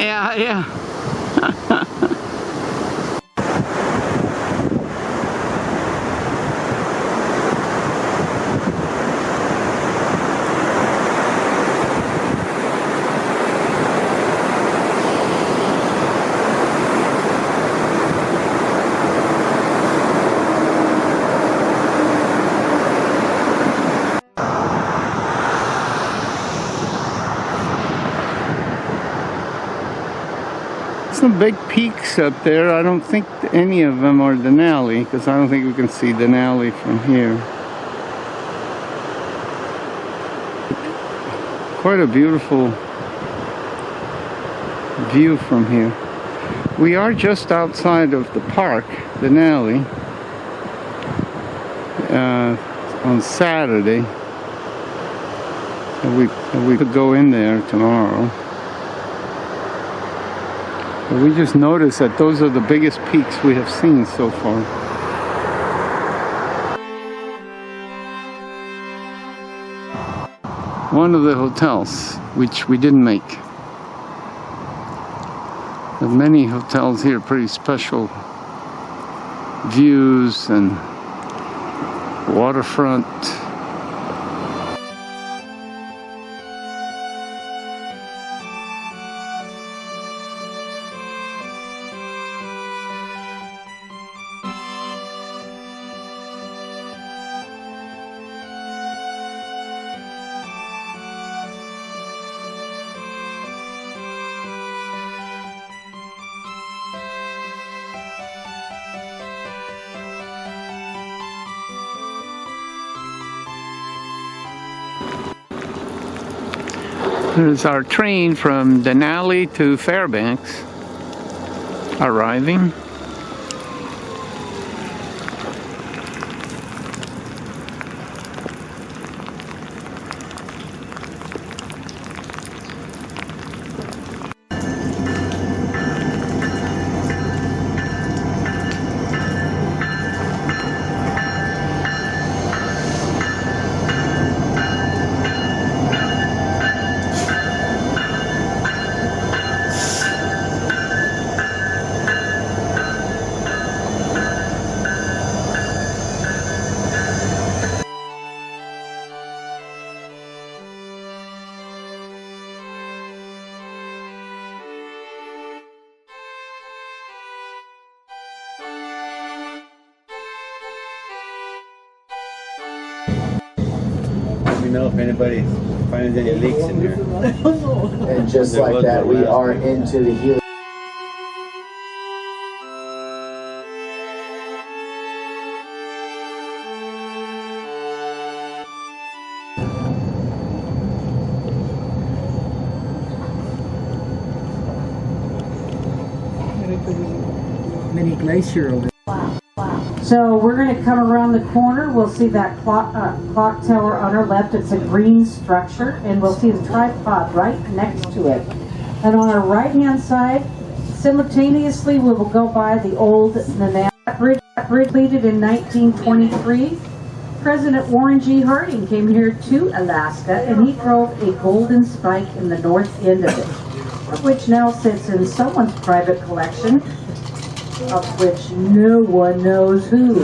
Yeah, yeah. Some big peaks up there. I don't think any of them are Denali, because I don't think we can see Denali from here. Quite a beautiful view from here. We are just outside of the park, Denali, on Saturday. And we could go in there tomorrow. But we just noticed that those are the biggest peaks we have seen so far. One of the hotels, which we didn't make. There are many hotels here, pretty special views and waterfront. There's our train from Denali to Fairbanks arriving. Let me know if anybody finds any leaks in here. And just like that, we are into the helix. Mini glacier over there. So we're going to come around the corner. We'll see that clock tower on our left. It's a green structure, and we'll see the tripod right next to it. And on our right-hand side, simultaneously, we will go by the old Denali Bridge, completed in 1923. President Warren G. Harding came here to Alaska, and he drove a golden spike in the north end of it, which now sits in someone's private collection, of which no one knows who.